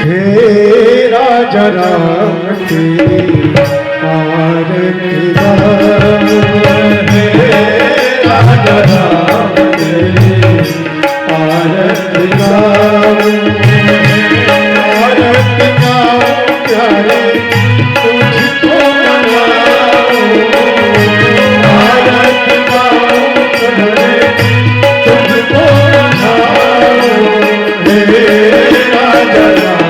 हे राजा राम तेरी आरती गाऊं, हे राजा राम तेरी आरती गाऊं, आरती गाऊं प्यारे तुझको मनाऊं, आरती गाऊं प्यारे तुझको मनाऊं, हे राजा राम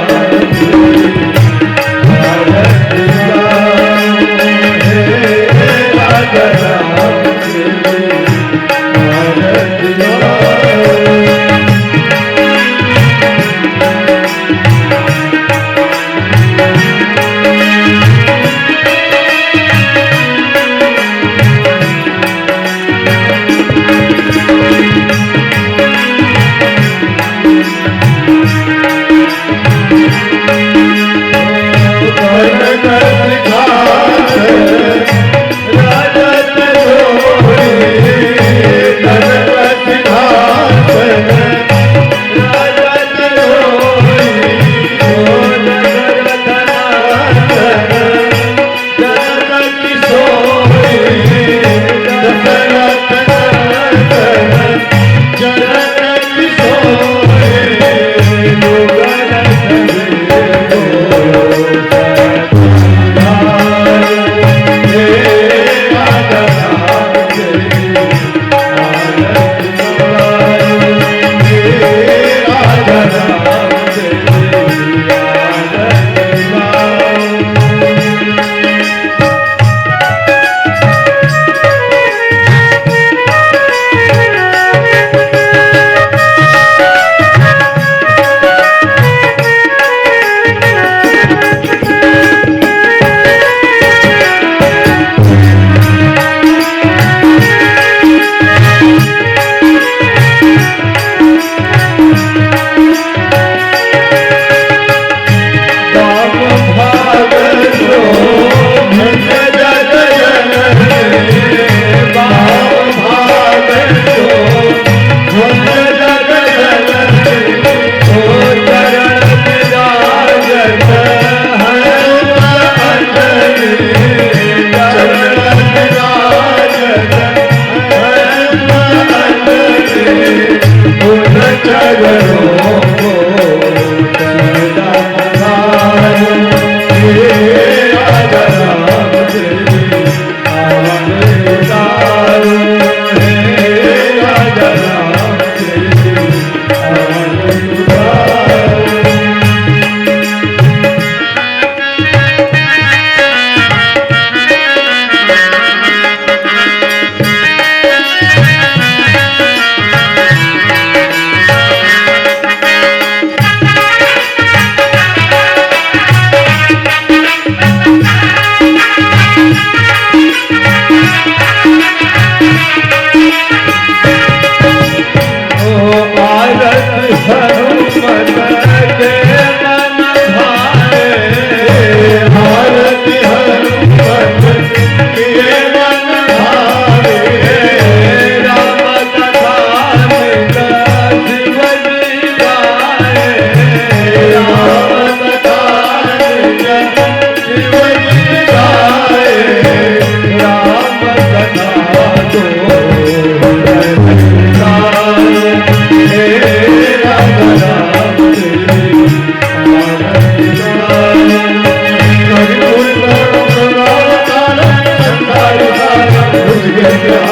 Yeah.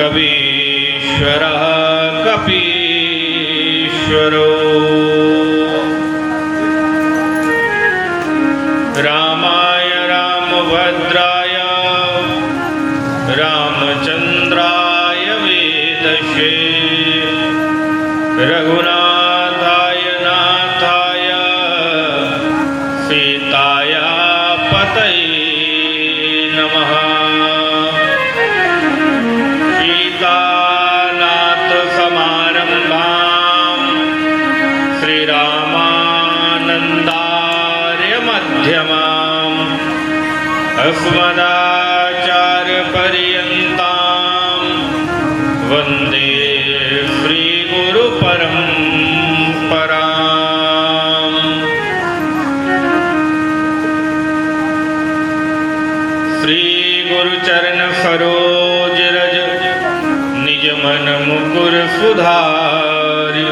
कवीश्वरः कपीश्वरो रामाय रामभद्राय रामचन्द्राय वेदसे रघुनाथाय नाथाय सीताय पतये नमः। सीतानाथ समारम्भां श्रीरामानन्दार्य मध्यमाम् अस्मदाचार्यपर्यन्तां वन्दे श्रीगुरुपरम्पराम्। श्रीगुरुचरण सरोज रज निज मन मुकुर सुधारि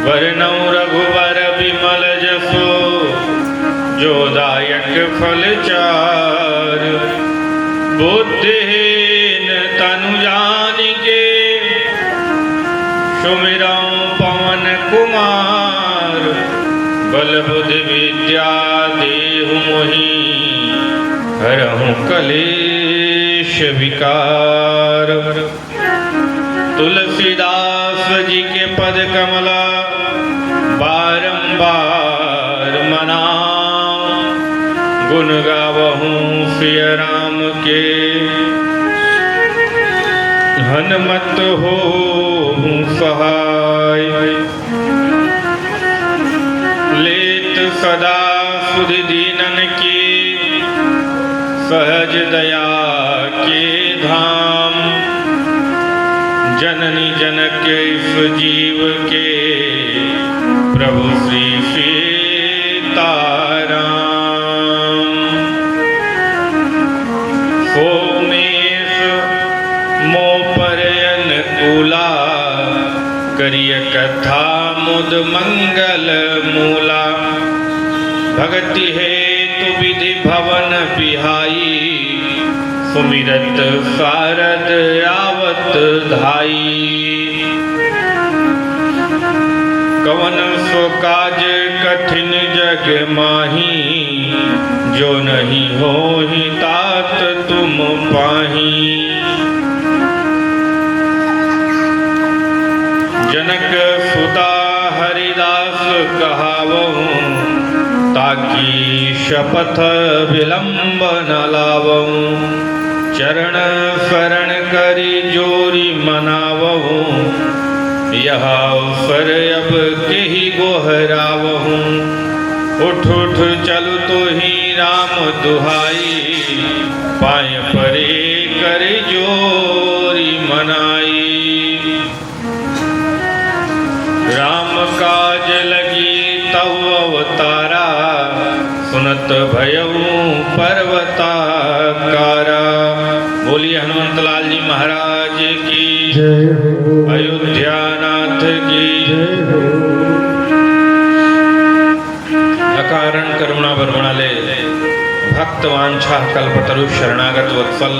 वरनौ रघुवर विमल जसो जो दायक फल चार। बुद्धिहीन तनु जानिके सुमिरौ पवन कुमार। बल बुद्धि विद्या देहु मोहि हरहु कलेश विकार। तुलसीदास जी के पद कमला बारंबार मनाऊं। गुण गावहूँ सिय राम के हनुमत होऊं सहाय। लेत सदा सुधि दीनन की सहज दया के धाम। जननी जनक इस जीव के प्रभु श्री सीताराम। सोमेश मोपरयन कूला करिय कथा मुद मंगल मूला। भगति हेतु विधि भवन बिहाई सुमिरत सारद आवत धाई। कवन सो काज कठिन जग माही जो नहीं होहि तात तुम पाही। जनक सुता हरिदास कहावहु ताकि शपथ विलंब न लावहु। चरण शरण करी जोरी मनावहु यह अवसर अब केहि गोहरावहु। उठ उठ चलु तो ही राम दुहाई पाय परे कर जोरी मनाई। राम काज लगी तव अवतारा सुनत भयऊ पर्वताकारा। बोलिए हनुमंत लाल जी महाराज की जय हो। अयोध्या नाथ की जय हो। अकारण करुणा बरमणाले भक्त वांछा कल्पतरु शरणागत वत्सल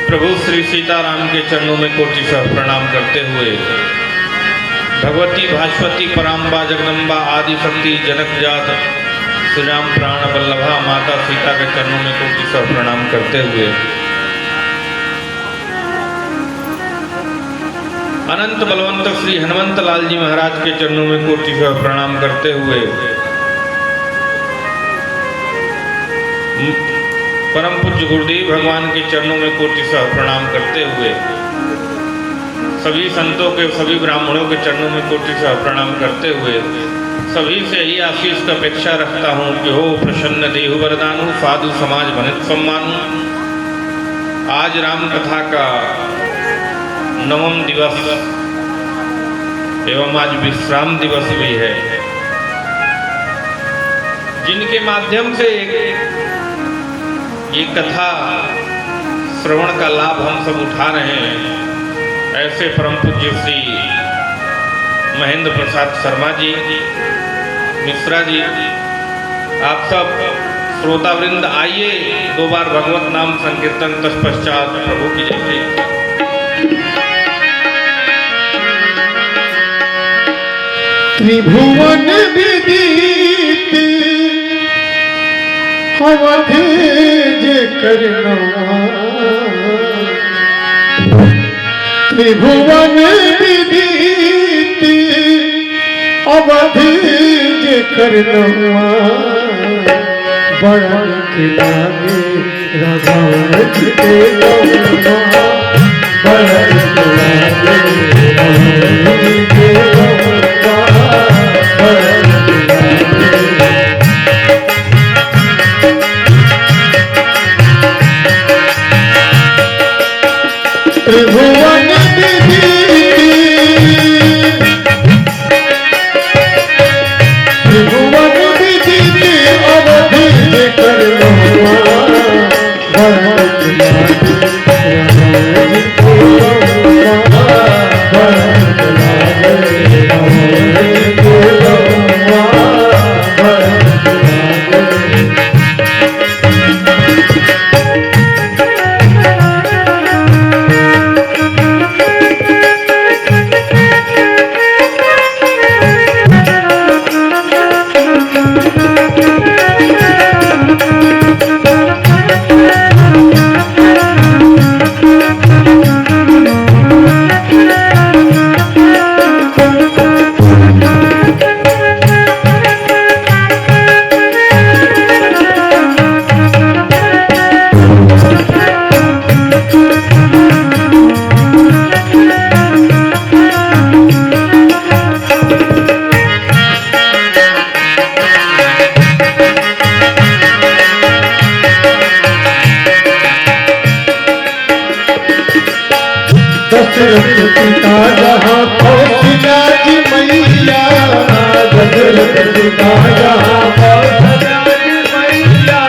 प्रभु श्री सीताराम के चरणों में कोटि सह प्रणाम करते हुए भगवती भास्वती पराम्बा जगदम्बा आदि शक्ति जनक जात श्री राम प्राण वल्लभा माता सीता के चरणों में कोटि सह प्रणाम करते हुए अनंत बलवंत श्री हनुमंत लाल जी महाराज के चरणों में कोटि सह प्रणाम करते हुए परम पूज्य गुरुदेव भगवान के चरणों में कोटि सह प्रणाम करते हुए सभी संतों के सभी ब्राह्मणों के चरणों में कोटि सह प्रणाम करते हुए सभी से ही आशीष का अपेक्षा रखता हूँ कि हो प्रसन्न देहु वरदानु साधु समाज भनित सम्मानु। आज राम कथा का 9वां दिवस एवं आज विश्राम दिवस भी है, जिनके माध्यम से ये कथा श्रवण का लाभ हम सब उठा रहे हैं। ऐसे परम पूज्य श्री महेंद्र प्रसाद शर्मा जी मिश्रा जी, आप सब श्रोतावृंद आइए 2 बार भगवत नाम संकीर्तन तत्पश्चात प्रभु की जय। त्रिभुवन विदित अवधि जे करनवा, त्रिभुवन विदित अवधि जे करनवा, बड़ा लागे राघव के गौरवा, बड़ा लागे राघव के गौरवा, बड़ा लागे। त्रिभुवन त्रिभुवन विदित अवधि जे करनवा, बड़ा लागे राघव के गौरवा, बड़ा लागे राघव के गौरवा, बड़ा लागे। दशरथ पिता जहाँ कौशल्या की मैया, दशरथ पिता जहाँ कौशल्या की मैया,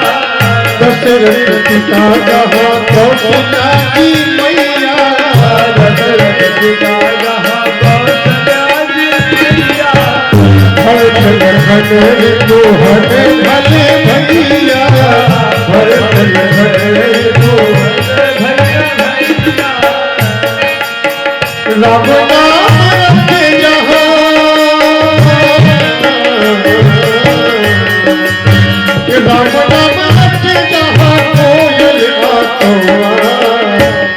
दशरथ पिता जहाँ कौशल्या की मैया, दशरथ पिता जहाँ कौशल्या की मैया, भरत लखन मोहन भले भैया, भरत लखन मोहन राम नाम रखे जहाँ, राम नाम रखे जहाँ कोयल आतवा,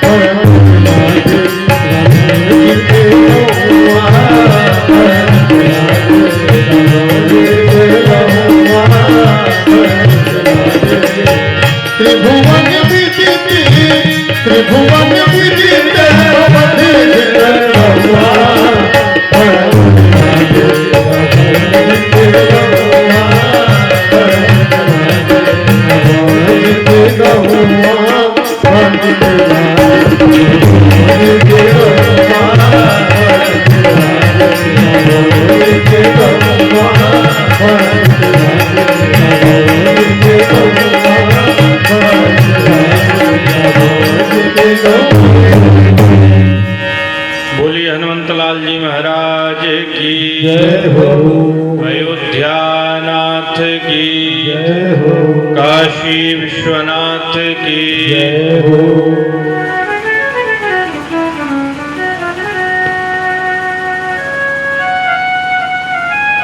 भरत लागे राघव के गौरवा, भरत लागे राघव के गौरवा, भरत लागे। त्रिभुवन विदित त्रिभुवन विदित अवधि जे करनवा, बड़ा लागे राघव के गौरवा, बड़ा लागे राघव के गौरवा, बड़ा लागे राघव के गौरवा, बड़ा लागे राघव के गौरवा, बड़ा लागे राघव के गौरवा, बोलिए हनुमंतलाल जी महाराज की जय हो, अयोध्यानाथ की जय हो, काशी विश्वनाथ की जय हो।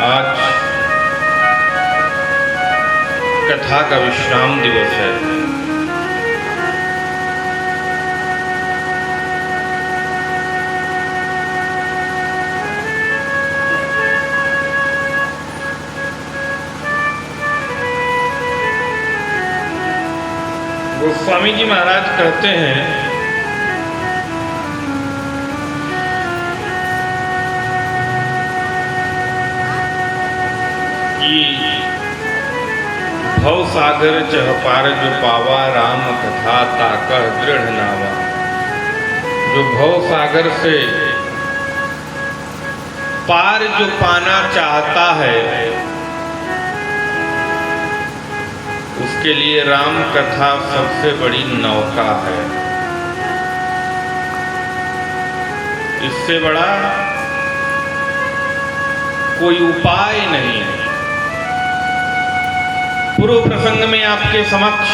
आज कथा का विश्राम दिवस है। गोस्वामी जी महाराज कहते हैं कि भव सागर चह पार जो पावा, राम कथा ताकह दृढ़ नावा। जो भव सागर से पार जो पाना चाहता है, उसके लिए राम कथा सबसे बड़ी नौका है। इससे बड़ा कोई उपाय नहीं है। पूर्व प्रसंग में आपके समक्ष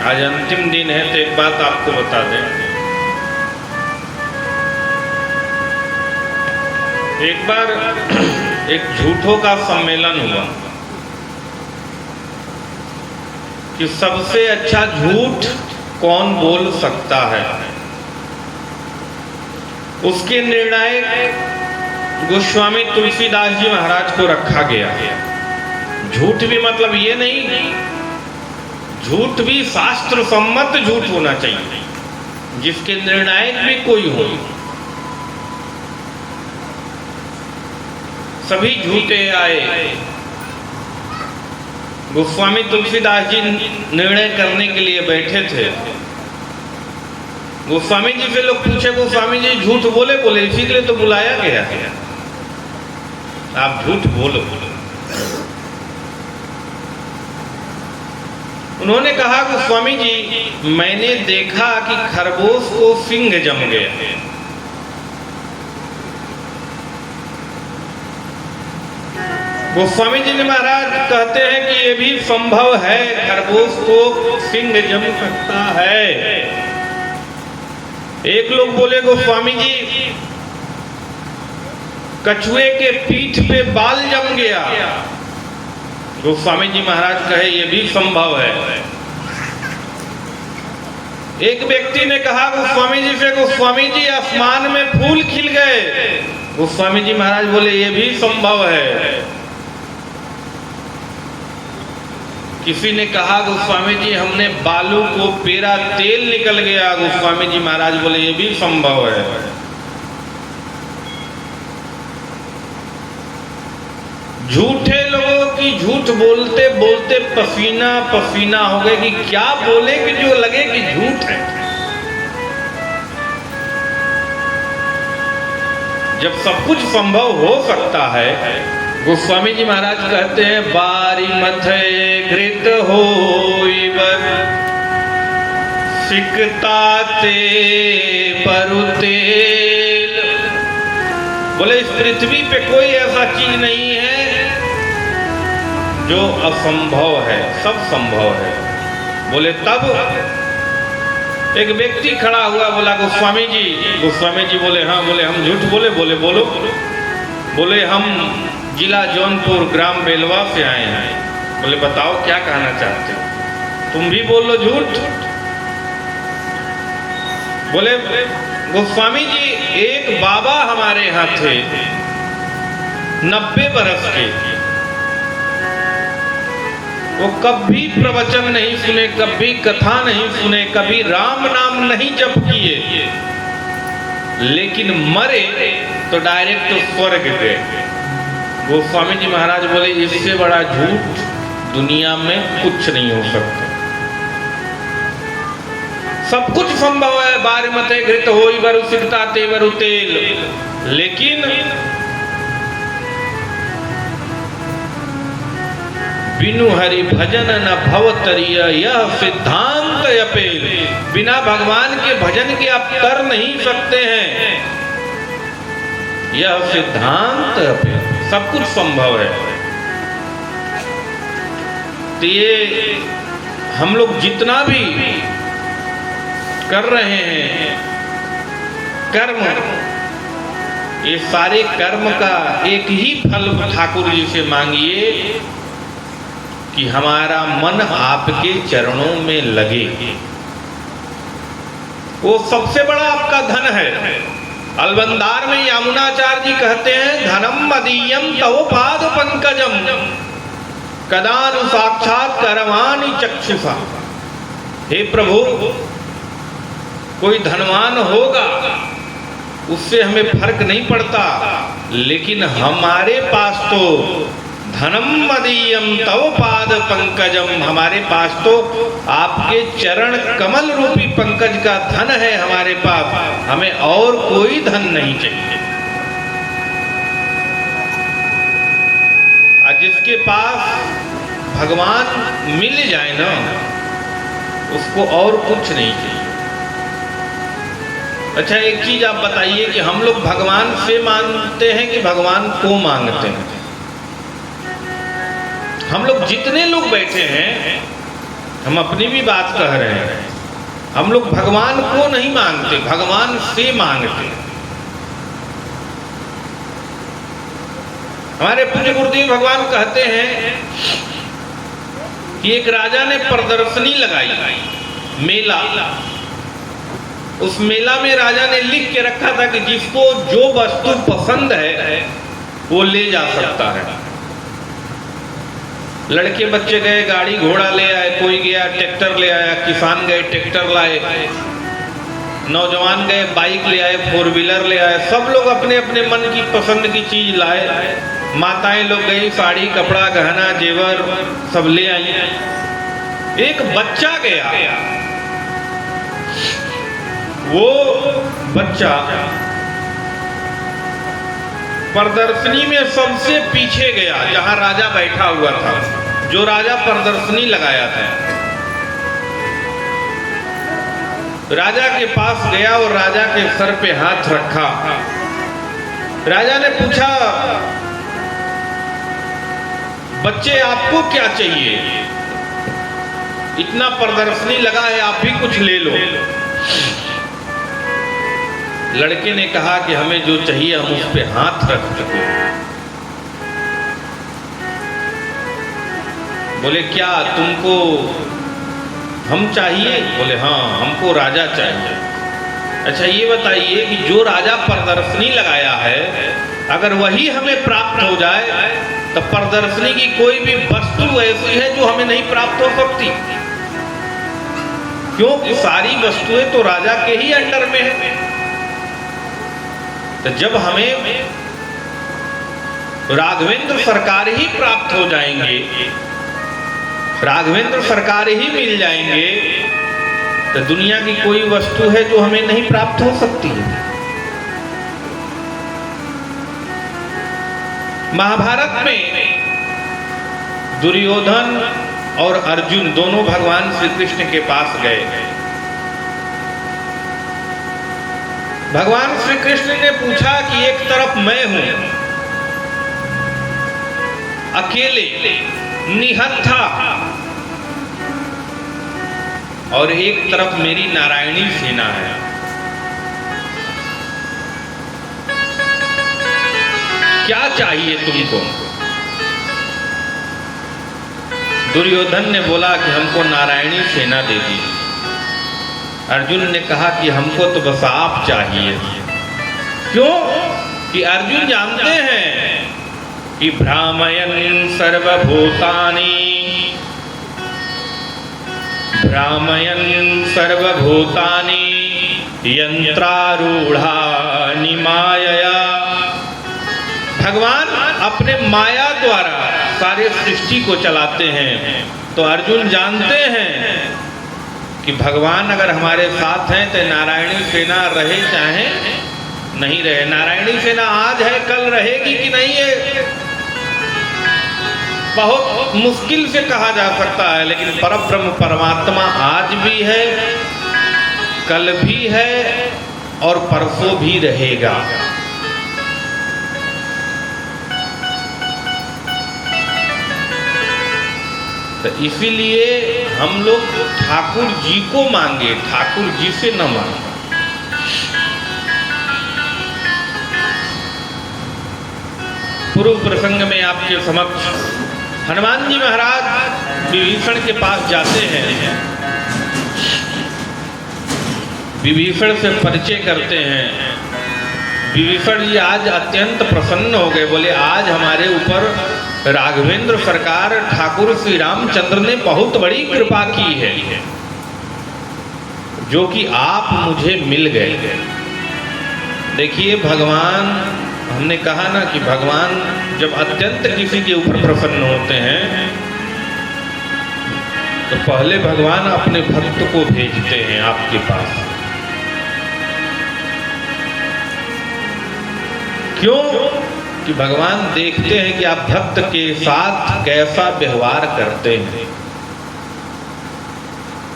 आज अंतिम दिन है तो एक बात आपको बता दें। एक बार एक झूठों का सम्मेलन हुआ कि सबसे अच्छा झूठ कौन बोल सकता है। उसके निर्णायक गोस्वामी तुलसीदास जी महाराज को रखा गया। झूठ भी मतलब ये नहीं, झूठ भी शास्त्र सम्मत झूठ होना चाहिए, जिसके निर्णायक भी कोई हो। सभी झूठे आए। गोस्वामी तुलसीदास जी निर्णय करने के लिए बैठे थे। गोस्वामी जी से लोग पूछे, गोस्वामी जी झूठ बोले? बोले इसी के लिए तो बुलाया गया है, आप झूठ बोलो। उन्होंने कहा, गोस्वामी जी मैंने देखा कि खरगोश को सिंह जम गया। गोस्वामी जी महाराज कहते हैं कि ये भी संभव है, खरगोश को सिंह जम सकता है। एक लोग बोले, गोस्वामी जी कछुए के पीठ पे बाल जम गया। गोस्वामी जी महाराज कहे ये भी संभव है। एक व्यक्ति ने कहा गोस्वामी जी से, गोस्वामी जी आसमान में फूल खिल गए। गोस्वामी जी महाराज बोले ये भी संभव है। किसी ने कहा गोस्वामी जी हमने बालू को पेरा, तेल निकल गया। गोस्वामी जी महाराज बोले ये भी संभव है। झूठे लोगों की झूठ बोलते बोलते पसीना पसीना हो गए कि क्या बोले कि जो लगे कि झूठ है। जब सब कुछ संभव हो सकता है, गोस्वामी जी महाराज कहते हैं बारी मथे घृत होइबर सिकताते परु तेल। बोले इस पृथ्वी पे कोई ऐसा चीज नहीं है जो असंभव है, सब संभव है। बोले तब एक व्यक्ति खड़ा हुआ, बोला गोस्वामी जी। गोस्वामी जी बोले हाँ। बोले हम झूठ बोले? बोले बोलो। बोले हम जिला जौनपुर ग्राम बेलवा से आए हैं। बोले बताओ क्या कहना चाहते हो? तुम भी बोल लो झूठ। बोले गोस्वामी जी एक बाबा हमारे यहाँ थे 90 बरस के। वो कभी प्रवचन नहीं सुने, कभी कथा नहीं सुने, कभी राम नाम नहीं जप किए, लेकिन मरे तो डायरेक्ट स्वर्ग गए। गोस्वामी जी महाराज बोले इससे बड़ा झूठ दुनिया में कुछ नहीं हो सकता। सब कुछ संभव है। बार मते घृत होई बरु सिकता ते बरु तेल। लेकिन बिनु हरि भजन न भव तरिय, यह सिद्धांत अपेल। बिना भगवान के भजन के आप कर नहीं सकते हैं, यह सिद्धांत अपेल। सब कुछ संभव है। तो ये हम लोग जितना भी कर रहे हैं कर्म, ये सारे कर्म का एक ही फल ठाकुर जी से मांगिए कि हमारा मन आपके चरणों में लगे। वो सबसे बड़ा आपका धन है। अलबंदार में यमुनाचार्य जी कहते हैं धनम मदीयम तव पाद पंकजम कदानु साक्षात करवानी चक्षुषा। हे प्रभु, कोई धनवान होगा उससे हमें फर्क नहीं पड़ता, लेकिन हमारे पास तो धनम मदीयम तव पाद पंकजम, हमारे पास तो आपके चरण कमल रूपी पंकज का धन है हमारे पास, हमें और कोई धन नहीं चाहिए। और जिसके पास भगवान मिल जाए ना, उसको और कुछ नहीं चाहिए। अच्छा एक चीज आप बताइए कि हम लोग भगवान से मांगते हैं कि भगवान को मांगते हैं? हम लोग जितने लोग बैठे हैं, हम अपनी भी बात कह रहे हैं, हम लोग भगवान को नहीं मांगते, भगवान से मांगते हैं। हमारे पूज्य गुरुदेव भगवान कहते हैं कि एक राजा ने प्रदर्शनी लगाई, मेला। उस मेला में राजा ने लिख के रखा था कि जिसको जो वस्तु पसंद है वो ले जा सकता है। लड़के बच्चे गए, गाड़ी घोड़ा ले आए, कोई गया ट्रैक्टर ले आया, किसान गए ट्रैक्टर लाए, नौजवान गए बाइक ले आए, 4 व्हीलर ले आए, सब लोग अपने अपने मन की पसंद की चीज लाए। माताएं लोग गई, साड़ी कपड़ा गहना जेवर सब ले आई। एक बच्चा गया, वो बच्चा प्रदर्शनी में सबसे पीछे गया, जहां राजा बैठा हुआ था, जो राजा प्रदर्शनी लगाया था। राजा के पास गया और राजा के सर पे हाथ रखा। राजा ने पूछा, बच्चे आपको क्या चाहिए? इतना प्रदर्शनी लगा है, आप भी कुछ ले लो। लड़के ने कहा कि हमें जो चाहिए हम उस पे हाथ रख चुके हैं। बोले क्या तुमको हम चाहिए? बोले हाँ हमको राजा चाहिए। अच्छा ये बताइए कि जो राजा प्रदर्शनी लगाया है, अगर वही हमें प्राप्त हो जाए तो प्रदर्शनी की कोई भी वस्तु ऐसी है जो हमें नहीं प्राप्त हो सकती, क्योंकि सारी वस्तुएं तो राजा के ही अंडर में है। तो जब हमें राघवेंद्र सरकार ही प्राप्त हो जाएंगे, राघवेंद्र सरकार ही मिल जाएंगे, तो दुनिया की कोई वस्तु है जो हमें नहीं प्राप्त हो सकती है। महाभारत में दुर्योधन और अर्जुन दोनों भगवान श्री कृष्ण के पास गए। भगवान श्री कृष्ण ने पूछा कि एक तरफ मैं हूं अकेले निहत्था, और एक तरफ मेरी नारायणी सेना है, क्या चाहिए तुमको? दुर्योधन ने बोला कि हमको नारायणी सेना दे दी। अर्जुन ने कहा कि हमको तो बस आप चाहिए। क्यों? कि अर्जुन जानते हैं कि भ्रामयन् सर्वभूतानि, भ्रामयन् सर्वभूतानि यंत्रारूढ़ानि मायया। भगवान अपने माया द्वारा सारे सृष्टि को चलाते हैं। तो अर्जुन जानते हैं कि भगवान अगर हमारे साथ हैं तो नारायणी सेना रहे चाहे नहीं रहे। नारायणी सेना आज है कल रहेगी कि नहीं है बहुत मुश्किल से कहा जा सकता है, लेकिन परब्रह्म परमात्मा आज भी है, कल भी है और परसों भी रहेगा। तो इसीलिए हम लोग ठाकुर जी को मांगे, ठाकुर जी से न मांगे। पूर्व प्रसंग में आपके समक्ष हनुमान जी महाराज विभीषण के पास जाते हैं, विभीषण से परिचय करते हैं। विभीषण जी आज अत्यंत प्रसन्न हो गए, बोले आज हमारे ऊपर राघवेंद्र सरकार ठाकुर श्री रामचंद्र ने बहुत बड़ी कृपा की है, जो कि आप मुझे मिल गए। देखिए भगवान, हमने कहा ना कि भगवान जब अत्यंत किसी के ऊपर प्रसन्न होते हैं तो पहले भगवान अपने भक्त को भेजते हैं आपके पास। क्यों? कि भगवान देखते हैं कि आप भक्त के साथ कैसा व्यवहार करते हैं।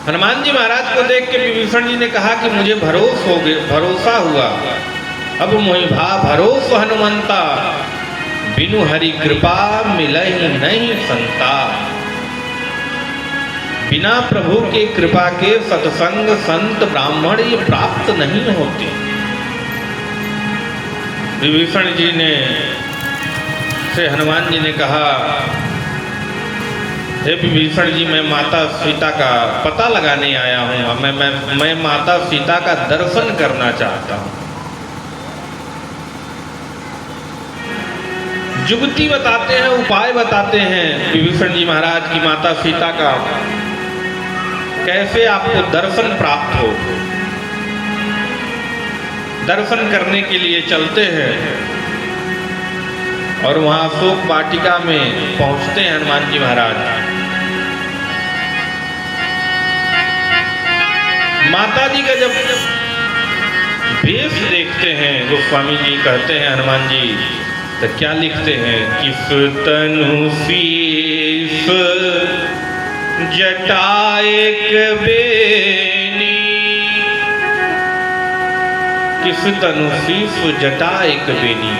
हनुमान जी महाराज को देख के विभीषण जी ने कहा कि मुझे भरोसा हुआ, अब मोहि भा भरोस हनुमंता, बिनु हरि कृपा मिलहि नहीं संता। बिना प्रभु के कृपा के सत्संग संत ब्राह्मण ये प्राप्त नहीं होते। विभीषण जी ने से हनुमान जी ने कहा, हे विभीषण जी, मैं माता सीता का पता लगाने आया हूँ, मैं माता सीता का दर्शन करना चाहता हूँ। जुगती बताते हैं, उपाय बताते हैं विभीषण जी महाराज की माता सीता का कैसे आपको दर्शन प्राप्त हो। दर्शन करने के लिए चलते हैं और वहां अशोक वाटिका में पहुंचते हैं हनुमान जी महाराज। माता जी का जब वेश देखते हैं गोस्वामी जी कहते हैं हनुमान जी, तो क्या लिखते हैं, किस तनु शीस जटा एक बेनी, किस तनु शीस जटा एक बेनी।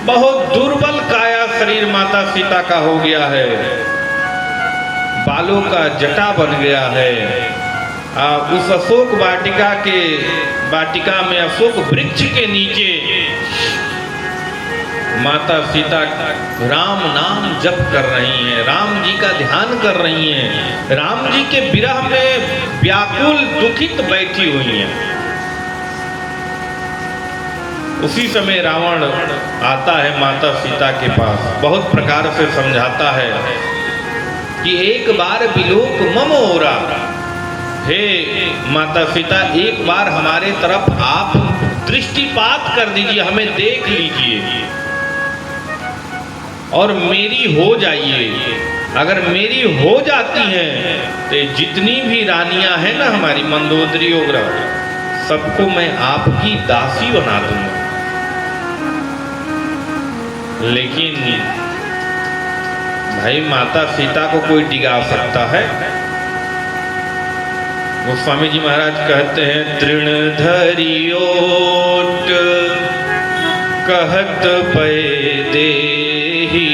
बहुत दुर्बल काया शरीर माता सीता का हो गया है, बालों का जटा बन गया है। उस अशोक वाटिका में अशोक वृक्ष के नीचे माता सीता राम नाम जप कर रही हैं, राम जी का ध्यान कर रही हैं, राम जी के विरह में व्याकुल दुखित बैठी हुई हैं। उसी समय रावण आता है माता सीता के पास, बहुत प्रकार से समझाता है कि एक बार विलोक मम ओरा, हे माता सीता, एक बार हमारे तरफ आप दृष्टिपात कर दीजिए, हमें देख लीजिए और मेरी हो जाइए। अगर मेरी हो जाती हैं तो जितनी भी रानियां हैं ना हमारी मंदोदरी वगैरह, सबको मैं आपकी दासी बना दूंगा। लेकिन भाई माता सीता को कोई डिगा सकता है? गोस्वामी जी महाराज कहते हैं, तृणधरी ओट कहत पै देहि,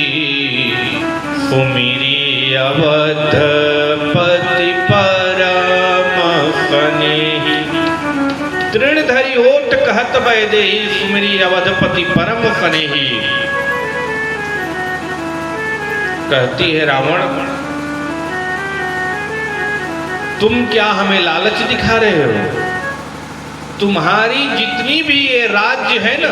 सुमिरी अवधपति परम स्नेही। तृणधरी ओट कहत पै देहि, सुमिरी अवधपति परम स्नेही। कहती है रावण, तुम क्या हमें लालच दिखा रहे हो? तुम्हारी जितनी भी ये राज्य है ना,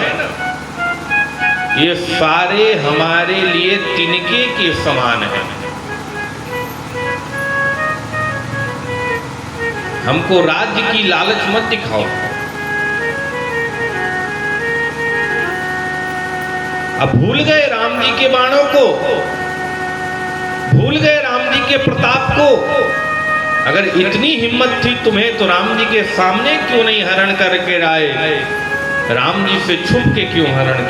ये सारे हमारे लिए तिनके के समान है। हमको राज्य की लालच मत दिखाओ। अब भूल गए राम जी के बाणों को, भूल गए राम जी के प्रताप को। अगर इतनी हिम्मत थी तुम्हें तो राम जी के सामने क्यों नहीं हरण करके आए? राम जी से छुप के क्यों हरण